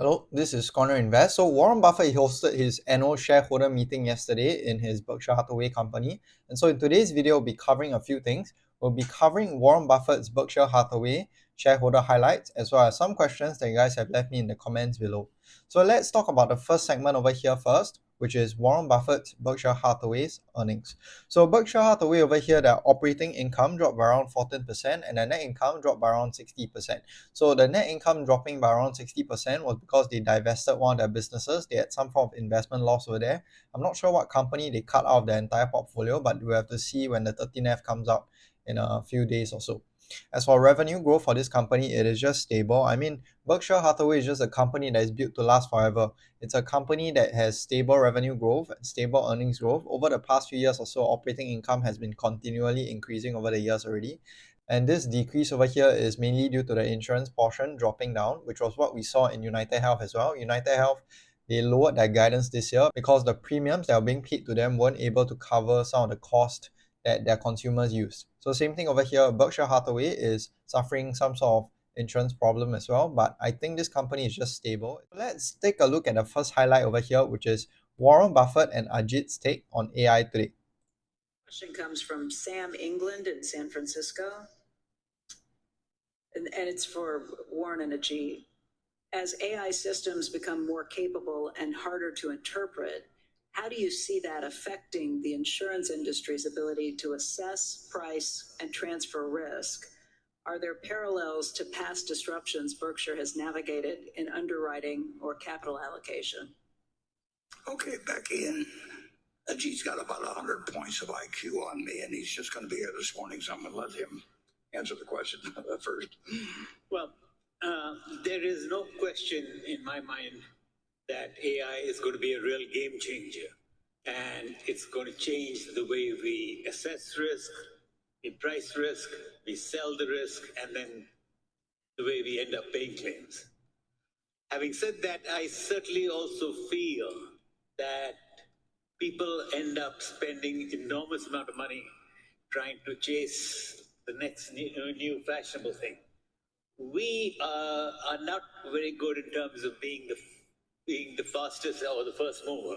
Hello, this is Corner Invest. So Warren Buffett hosted his annual shareholder meeting yesterday in his Berkshire Hathaway company. And so in today's video, we'll be covering a few things. We'll be covering Warren Buffett's Berkshire Hathaway shareholder highlights, as well as some questions that you guys have left me in the comments below. So let's talk about the first segment over here first, which is Warren Buffett's Berkshire Hathaway's earnings. So Berkshire Hathaway over here, their operating income dropped by around 14% and their net income dropped by around 60%. So the net income dropping by around 60% was because they divested one of their businesses. They had some form of investment loss over there. I'm not sure what company they cut out of their entire portfolio, but we'll have to see when the 13F comes out in a few days or so. As for revenue growth for this company, it is just stable. I mean, Berkshire Hathaway is just a company that is built to last forever. It's a company that has stable revenue growth and stable earnings growth. Over the past few years or so, operating income has been continually increasing over the years already. And this decrease over here is mainly due to the insurance portion dropping down, which was what we saw in United Health as well. United Health, they lowered their guidance this year because the premiums that were being paid to them weren't able to cover some of the cost that their consumers use. So same thing over here, Berkshire Hathaway is suffering some sort of insurance problem as well, but I think this company is just stable. Let's take a look at the first highlight over here, which is Warren Buffett and Ajit's take on AI today. Question comes from Sam England in San Francisco, and it's for Warren and Ajit. As AI systems become more capable and harder to interpret, how do you see that affecting the insurance industry's ability to assess, price, and transfer risk? Are there parallels to past disruptions Berkshire has navigated in underwriting or capital allocation? Okay, Becky, and Ajit's got about 100 points of IQ on me, and he's just going to be here this morning, so I'm going to let him answer the question first. Well, there is no question in my mind that AI is going to be a real game changer, and it's going to change the way we assess risk, we price risk, we sell the risk, and then the way we end up paying claims. Having said that, I certainly also feel that people end up spending enormous amount of money trying to chase the next new fashionable thing. We are not very good in terms of being the fastest or the first mover.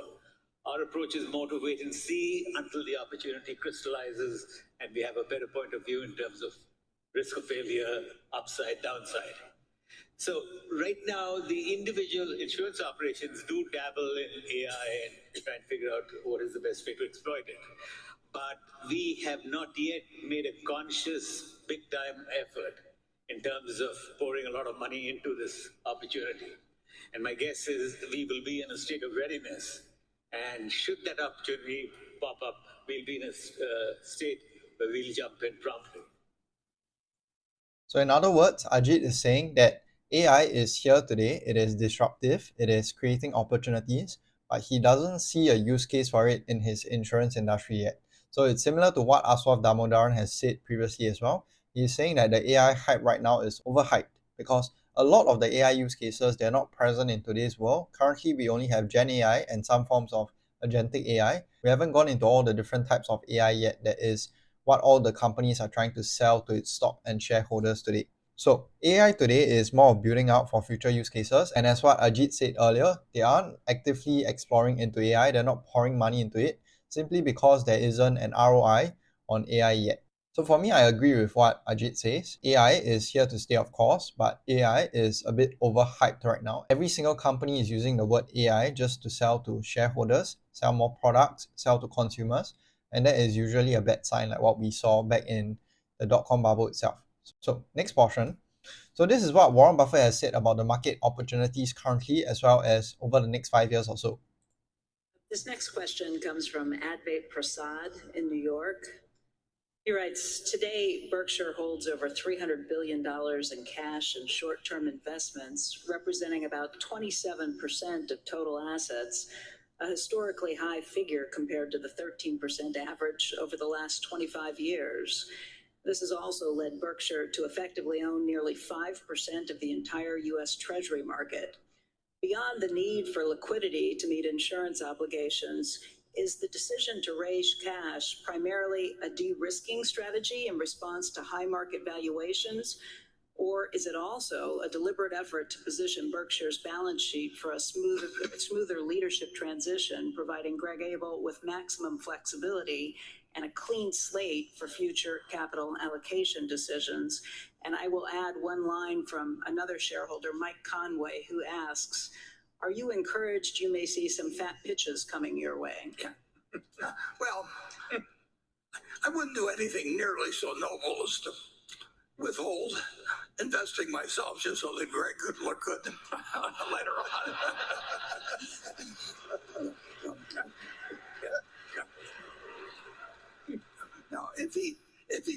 Our approach is more to wait and see until the opportunity crystallizes and we have a better point of view in terms of risk of failure, upside, downside. So right now, the individual insurance operations do dabble in AI and try and figure out what is the best way to exploit it. But we have not yet made a conscious, big-time effort in terms of pouring a lot of money into this opportunity. And my guess is we will be in a state of readiness. And should that opportunity pop up, we'll be in a state where we'll jump in promptly. So in other words, Ajit is saying that AI is here today, it is disruptive, it is creating opportunities, but he doesn't see a use case for it in his insurance industry yet. So it's similar to what Aswath Damodaran has said previously as well. He's saying that the AI hype right now is overhyped because a lot of the AI use cases, they're not present in today's world. Currently, we only have Gen AI and some forms of agentic AI. We haven't gone into all the different types of AI yet that is what all the companies are trying to sell to its stock and shareholders today. So AI today is more of building out for future use cases, and as what Ajit said earlier, they aren't actively exploring into AI, they're not pouring money into it, simply because there isn't an ROI on AI yet. So for me, I agree with what Ajit says. AI is here to stay, of course, but AI is a bit overhyped right now. Every single company is using the word AI just to sell to shareholders, sell more products, sell to consumers, and that is usually a bad sign, like what we saw back in the dot-com bubble itself. So next portion. So this is what Warren Buffett has said about the market opportunities currently, as well as over the next 5 years or so. This next question comes from Advait Prasad in New York. He writes, today, Berkshire holds over $300 billion in cash and short-term investments, representing about 27% of total assets, a historically high figure compared to the 13% average over the last 25 years. This has also led Berkshire to effectively own nearly 5% of the entire U.S. Treasury market. Beyond the need for liquidity to meet insurance obligations, is the decision to raise cash primarily a de-risking strategy in response to high market valuations, Or is it also a deliberate effort to position Berkshire's balance sheet for a smoother leadership transition, providing Greg Abel with maximum flexibility and a clean slate for future capital allocation decisions? And I will add one line from another shareholder, Mike Conway, who asks, are you encouraged you may see some fat pitches coming your way? Well, I wouldn't do anything nearly so noble as to withhold investing myself just so that Greg could look good later on. Now, if he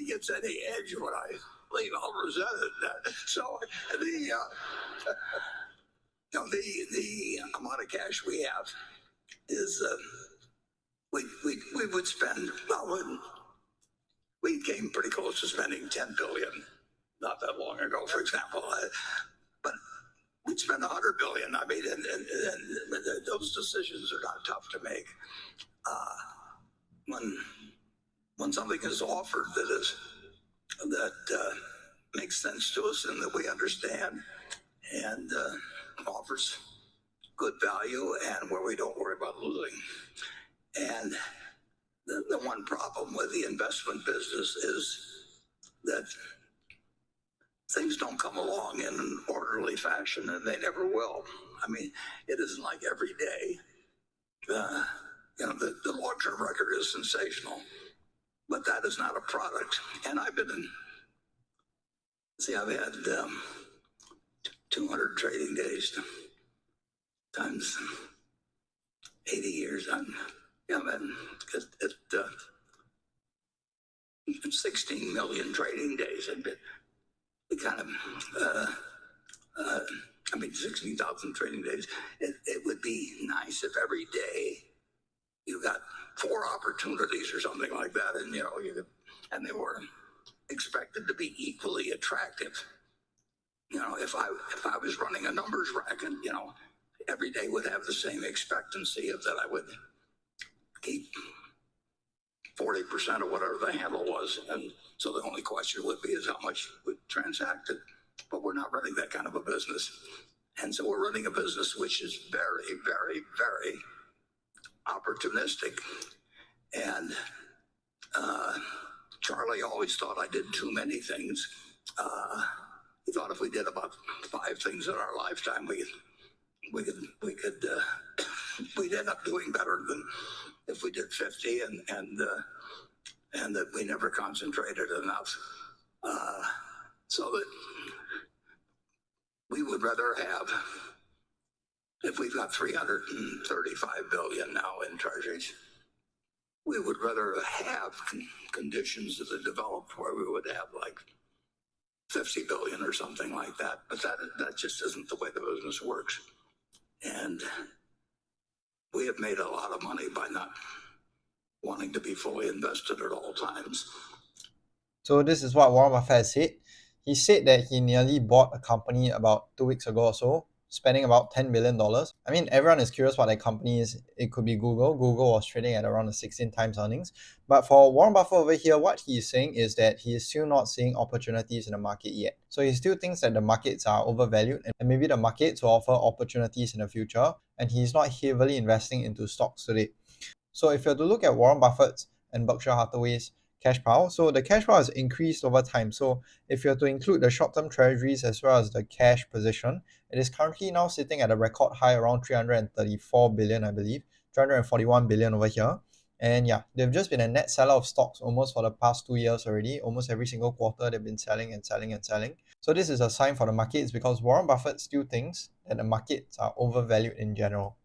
gets any edge when I leave, I'll resent it. So the amount of cash we have is we would spend, well, we came pretty close to spending 10 billion not that long ago, for example, but we'd spend 100 billion. I mean, and those decisions are not tough to make. When something is offered that makes sense to us and that we understand and offers good value and where we don't worry about losing. And the one problem with the investment business is that things don't come along in an orderly fashion, and they never will. I mean, it isn't like every day. The long-term record is sensational, but that is not a product. And I've had 200 trading days times 80 years. It's 16 million trading days. It kind of, 16,000 trading days. It would be nice if every day you got 4 opportunities or something like that, and and they were expected to be equally attractive. If I was running a numbers racket, every day would have the same expectancy of that I would keep 40% of whatever the handle was, and so the only question would be is how much would transacted. But we're not running that kind of a business, and so we're running a business which is very, very, very opportunistic. And Charlie always thought I did too many things. He thought if we did about 5 things in our lifetime, we'd end up doing better than if we did 50, and that we never concentrated enough. So that we would rather have, if we've got 335 billion now in treasuries, we would rather have conditions that are developed where we would have like 50 billion or something like that. But that just isn't the way the business works. And we have made a lot of money by not wanting to be fully invested at all times. So this is what Warren Buffett said. He said that he nearly bought a company about 2 weeks ago or so, spending about $10 billion. I mean, everyone is curious what that company is. It could be Google. Google was trading at around 16 times earnings. But for Warren Buffett over here, what he's saying is that he is still not seeing opportunities in the market yet. So he still thinks that the markets are overvalued and maybe the markets will offer opportunities in the future, and he's not heavily investing into stocks today. So if you're to look at Warren Buffett's and Berkshire Hathaway's cash pile, so the cash pile has increased over time. So if you're to include the short-term treasuries as well as the cash position, it is currently now sitting at a record high around 334 billion, I believe, 341 billion over here. And yeah, they've just been a net seller of stocks almost for the past 2 years already. Almost every single quarter they've been selling and selling and selling. So this is a sign for the markets because Warren Buffett still thinks that the markets are overvalued in general.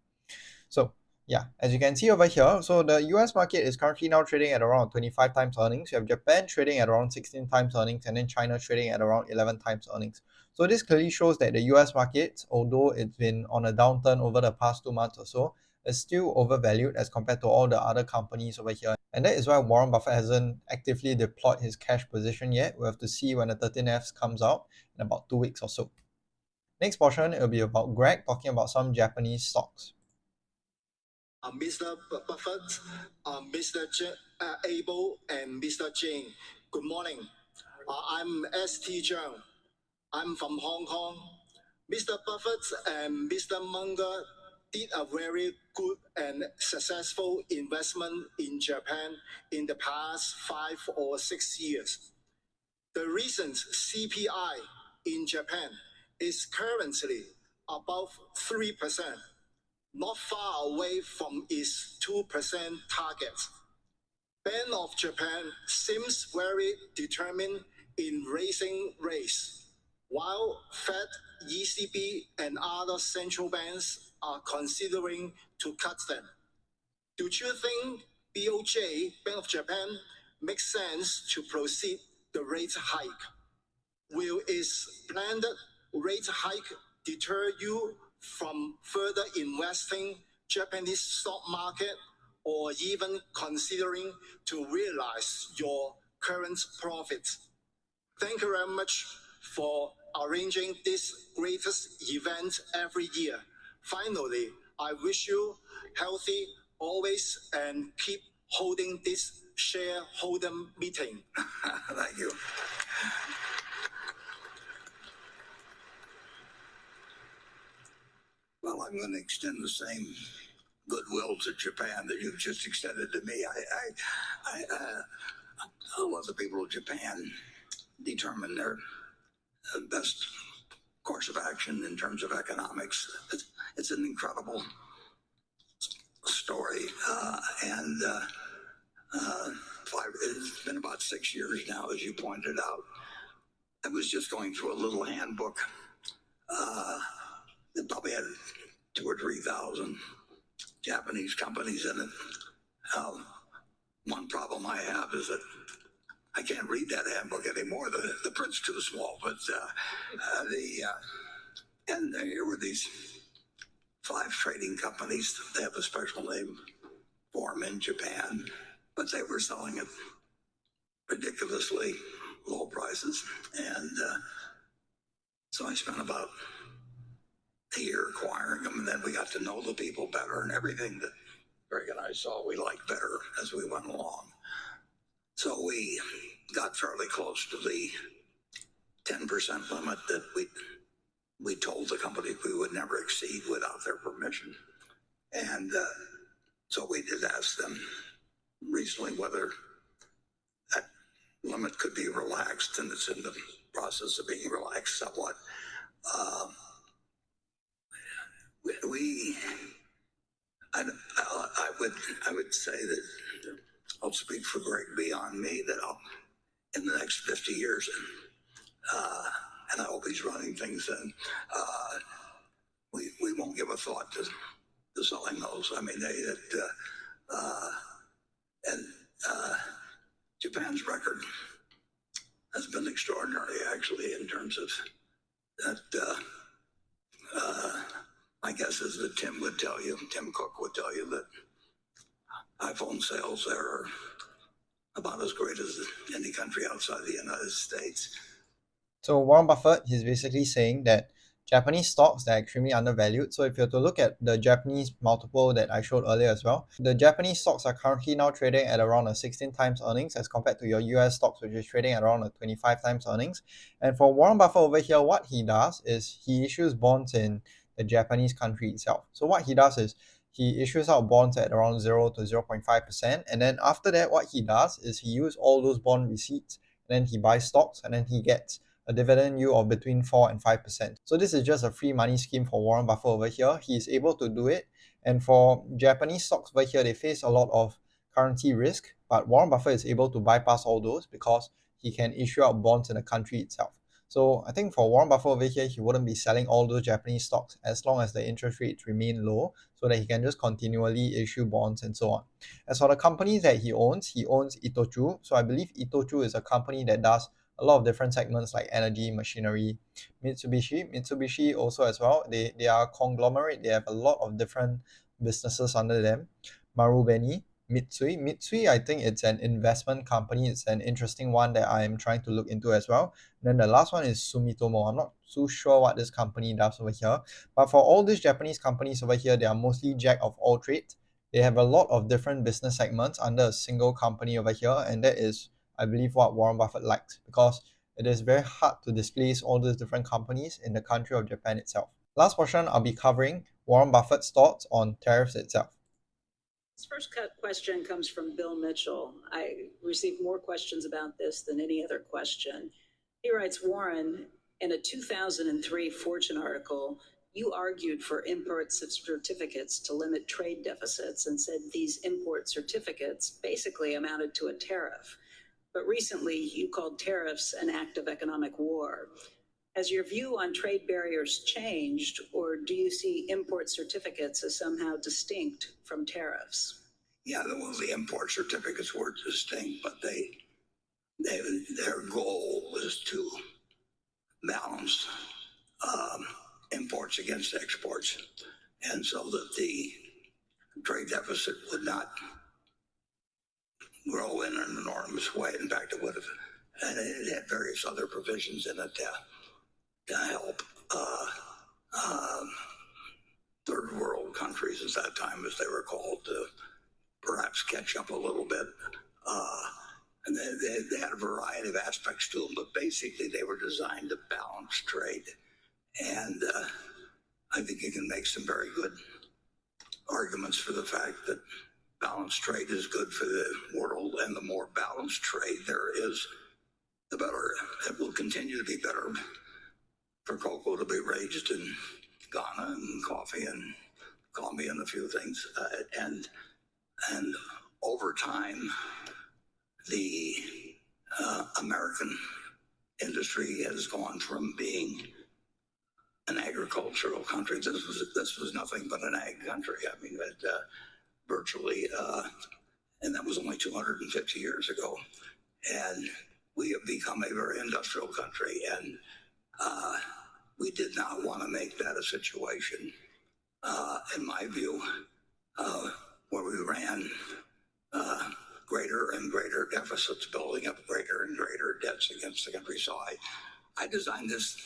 So yeah, as you can see over here, so the US market is currently now trading at around 25 times earnings. You have Japan trading at around 16 times earnings, and then China trading at around 11 times earnings. So this clearly shows that the US market, although it's been on a downturn over the past 2 months or so, is still overvalued as compared to all the other companies over here. And that is why Warren Buffett hasn't actively deployed his cash position yet. We'll have to see when the 13Fs comes out in about 2 weeks or so. Next portion, it will be about Greg talking about some Japanese stocks. Mr. Buffett, Mr. Abel, and Mr. Jane. Good morning. I'm S.T. Zhang. I'm from Hong Kong. Mr. Buffett and Mr. Munger did a very good and successful investment in Japan in the past 5 or 6 years. The recent CPI in Japan is currently above 3%, not far away from its 2% target. Bank of Japan seems very determined in raising rates, while Fed, ECB, and other central banks are considering to cut them. Do you think BOJ, Bank of Japan, makes sense to proceed the rate hike? Will its planned rate hike deter you from further investing Japanese stock market or even considering to realize your current profits? Thank you very much for arranging this greatest event every year. Finally, I wish you healthy always and keep holding this shareholder meeting. Thank you. Well, I'm going to extend the same goodwill to Japan that you've just extended to me. I'll let the people of Japan determine their best course of action in terms of economics. It's an incredible story, and it's been about 6 years now, as you pointed out. I was just going through a little handbook. It probably had 2,000 or 3,000 Japanese companies in it. One problem I have is that I can't read that handbook anymore. The print's too small. But and here were these 5 trading companies. They have a special name for them in Japan, but they were selling at ridiculously low prices. And so I spent about a year acquiring them, and then we got to know the people better, and everything that Greg and I saw we liked better as we went along. So we got fairly close to the 10% limit that we told the company we would never exceed without their permission. And so we did ask them recently whether that limit could be relaxed, and it's in the process of being relaxed somewhat. I would say that I'll speak for Greg beyond me, that in the next 50 years, and I hope he's running things then, we won't give a thought to selling those. I mean, Japan's record has been extraordinary, actually, in terms of that. My guess is that Tim Cook would tell you that iPhone sales there are about as great as any country outside the United States. So Warren Buffett, he's basically saying that Japanese stocks are extremely undervalued. So if you were to look at the Japanese multiple that I showed earlier as well, the Japanese stocks are currently now trading at around a 16 times earnings as compared to your US stocks, which is trading at around a 25 times earnings. And for Warren Buffett over here, what he does is he issues bonds in the Japanese country itself. So what he does is he issues out bonds at around 0 to 0.5%. And then after that, what he does is he uses all those bond receipts, and then he buys stocks, and then he gets a dividend yield of between 4 and 5%. So this is just a free money scheme for Warren Buffett over here. He is able to do it. And for Japanese stocks over here, they face a lot of currency risk, but Warren Buffett is able to bypass all those because he can issue out bonds in the country itself. So I think for Warren Buffett over here, he wouldn't be selling all those Japanese stocks as long as the interest rates remain low, so that he can just continually issue bonds and so on. As for the companies that he owns Itochu. So I believe Itochu is a company that does a lot of different segments like energy, machinery. Mitsubishi also as well. They are a conglomerate. They have a lot of different businesses under them. Marubeni, Mitsui, I think it's an investment company. It's an interesting one that I'm trying to look into as well. And then the last one is Sumitomo. I'm not too sure what this company does over here. But for all these Japanese companies over here, they are mostly jack of all trades. They have a lot of different business segments under a single company over here. And that is, I believe, what Warren Buffett likes, because it is very hard to displace all these different companies in the country of Japan itself. Last portion, I'll be covering Warren Buffett's thoughts on tariffs itself. This first question comes from Bill Mitchell. I received more questions about this than any other question. He writes, Warren, in a 2003 Fortune article, you argued for import certificates to limit trade deficits and said these import certificates basically amounted to a tariff. But recently, you called tariffs an act of economic war. Has your view on trade barriers changed, or do you see import certificates as somehow distinct from tariffs? Yeah, the import certificates were distinct, but their goal was to balance imports against exports, and so that the trade deficit would not grow in an enormous way. In fact, it would have, and it had various other provisions in it to help third world countries at that time, as they were called, to perhaps catch up a little bit. And they had a variety of aspects to them, but basically they were designed to balance trade. And I think you can make some very good arguments for the fact that balanced trade is good for the world, and the more balanced trade there is, the better. It will continue to be better for cocoa to be raised in Ghana, and coffee and Colombia, and a few things. And over time, the American industry has gone from being an agricultural country. This was nothing but an ag country. I mean, virtually, and that was only 250 years ago. And we have become a very industrial country, and we did not want to make that a situation, in my view, where we ran greater and greater deficits, building up greater and greater debts against the country. So I designed this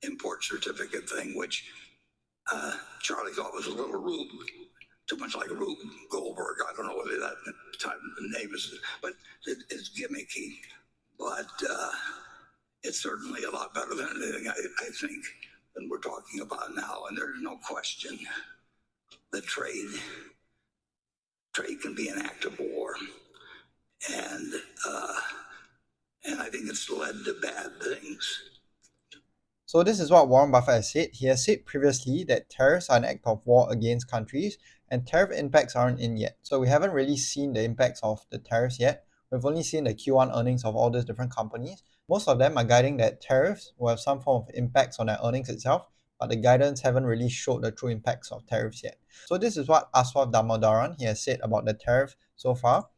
import certificate thing, which Charlie thought was a little Rube, too much like Rube Goldberg. I don't know whether that time the name is, but it's gimmicky. But it's certainly a lot better than anything I think than we're talking about now. And there's no question that trade can be an act of war, and I think it's led to bad things. So this is what Warren Buffett has said. He has said previously that tariffs are an act of war against countries, and tariff impacts aren't in yet. So we haven't really seen the impacts of the tariffs yet. We've only seen the Q1 earnings of all these different companies. Most of them are guiding that tariffs will have some form of impacts on their earnings itself, but the guidance haven't really showed the true impacts of tariffs yet. So this is what Aswath Damodaran he has said about the tariff so far.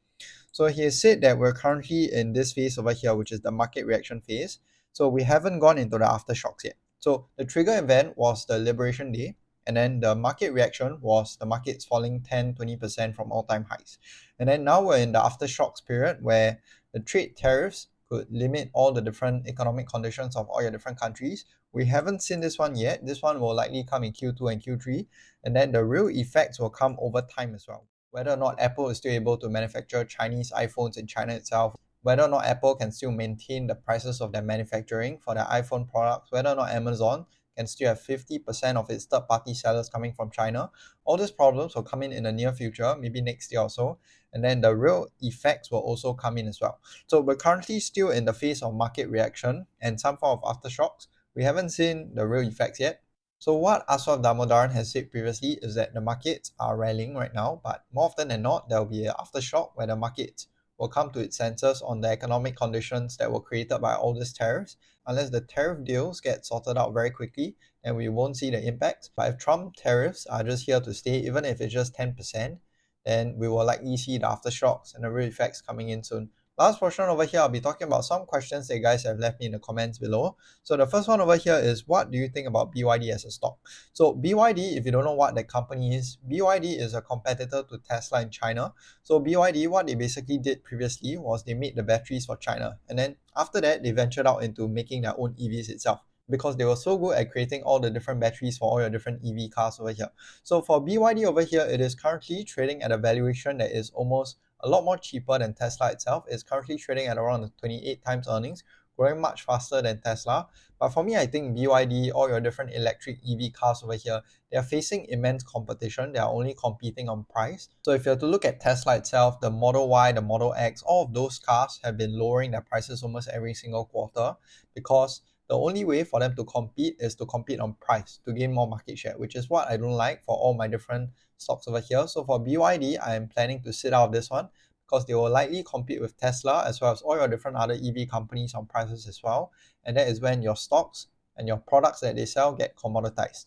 So he has said that we're currently in this phase over here, which is the market reaction phase. So we haven't gone into the aftershocks yet. So the trigger event was the Liberation Day, and then the market reaction was the markets falling 10-20% from all-time highs. And then now we're in the aftershocks period where the trade tariffs could limit all the different economic conditions of all your different countries. We haven't seen this one yet. This one will likely come in Q2 and Q3, and then the real effects will come over time as well. Whether or not Apple is still able to manufacture Chinese iPhones in China itself, whether or not Apple can still maintain the prices of their manufacturing for their iPhone products, whether or not Amazon can still have 50% of its third-party sellers coming from China. All these problems will come in the near future, maybe next year or so, and then the real effects will also come in as well. So we're currently still in the phase of market reaction and some form of aftershocks. We haven't seen the real effects yet. So what Aswath Damodaran has said previously is that the markets are rallying right now, but more often than not, there will be an aftershock where the markets will come to its senses on the economic conditions that were created by all these tariffs. Unless the tariff deals get sorted out very quickly, then we won't see the impact. But if Trump tariffs are just here to stay, even if it's just 10%, then we will likely see the aftershocks and the real effects coming in soon. Last portion over here, I'll be talking about some questions that you guys have left me in the comments below. So the first one over here is, what do you think about BYD as a stock? So BYD, if you don't know what that company is, BYD is a competitor to Tesla in China. So BYD, what they basically did previously was they made the batteries for China. And then after that, they ventured out into making their own EVs itself, because they were so good at creating all the different batteries for all your different EV cars over here. So for BYD over here, it is currently trading at a valuation that is almost a lot more cheaper than Tesla itself. It's currently trading at around 28 times earnings, growing much faster than Tesla. But for me, I think BYD, all your different electric EV cars over here, they are facing immense competition. They are only competing on price. So if you have to look at Tesla itself, the Model Y, the Model X, all of those cars have been lowering their prices almost every single quarter, because the only way for them to compete is to compete on price, to gain more market share, which is what I don't like for all my different stocks over here. So for BYD, I am planning to sit out of this one, because they will likely compete with Tesla as well as all your different other EV companies on prices as well. And that is when your stocks and your products that they sell get commoditized.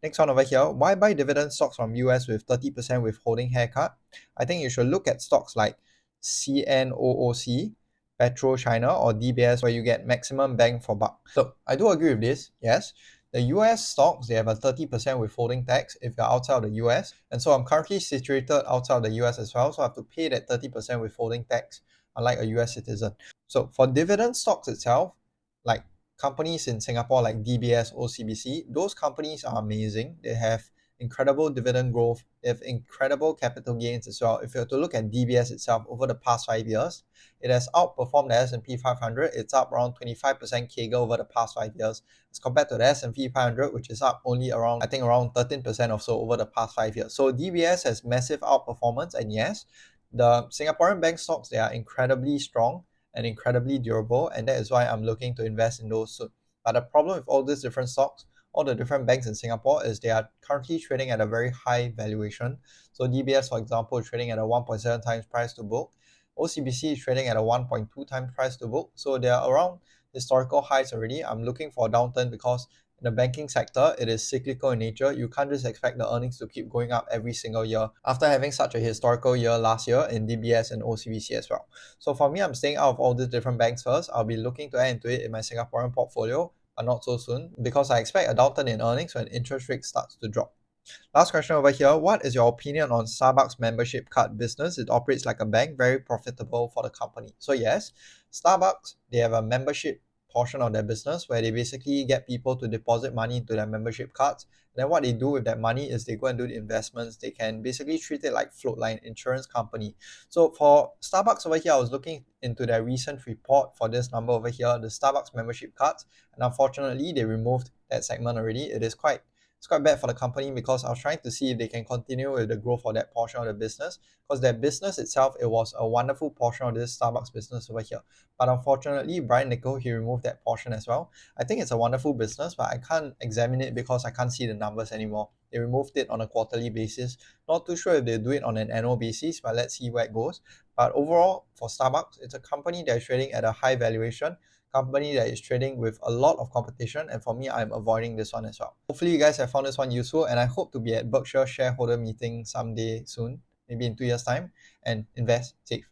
Next one over here, why buy dividend stocks from US with 30% withholding haircut? I think you should look at stocks like CNOOC, Petro China, or DBS, where you get maximum bang for buck. So I do agree with this, yes. The US stocks, they have a 30% withholding tax if you're outside of the US. And so I'm currently situated outside of the US as well, so I have to pay that 30% withholding tax, unlike a US citizen. So for dividend stocks itself, like companies in Singapore like DBS, OCBC, those companies are amazing. They have incredible dividend growth. They have incredible capital gains as well. If you have to look at DBS itself over the past 5 years, it has outperformed the S&P 500. It's up around 25% CAGR over the past 5 years as compared to the S&P 500, which is up only around 13% or so over the past 5 years. So DBS has massive outperformance, and yes, the Singaporean bank stocks, they are incredibly strong and incredibly durable, and that is why I'm looking to invest in those soon. But the problem with all these different stocks, all the different banks in Singapore, is they are currently trading at a very high valuation. So DBS, for example, is trading at a 1.7 times price to book. OCBC is trading at a 1.2 times price to book. So they are around historical highs already. I'm looking for a downturn because in the banking sector, it is cyclical in nature. You can't just expect the earnings to keep going up every single year after having such a historical year last year in DBS and OCBC as well. So for me, I'm staying out of all these different banks first. I'll be looking to add into it in my Singaporean portfolio, but not so soon, because I expect a downturn in earnings when interest rates starts to drop. Last question over here, what is your opinion on Starbucks membership card business? It operates like a bank, very profitable for the company. So yes, Starbucks, they have a membership portion of their business where they basically get people to deposit money into their membership cards. And then what they do with that money is they go and do the investments. They can basically treat it like float, like an insurance company. So for Starbucks over here, I was looking into their recent report for this number over here, the Starbucks membership cards, and unfortunately they removed that segment already. It's quite bad for the company, because I was trying to see if they can continue with the growth of that portion of the business, because their business itself, it was a wonderful portion of this Starbucks business over here. But unfortunately, Brian Nickel, he removed that portion as well. I think it's a wonderful business, but I can't examine it because I can't see the numbers anymore. They removed it on a quarterly basis. Not too sure if they do it on an annual basis, but let's see where it goes. But overall, for Starbucks, it's a company that is trading at a high valuation, company that is trading with a lot of competition, and for me, I'm avoiding this one as well. Hopefully you guys have found this one useful, and I hope to be at Berkshire shareholder meeting someday soon, maybe in 2 years time, and invest safe.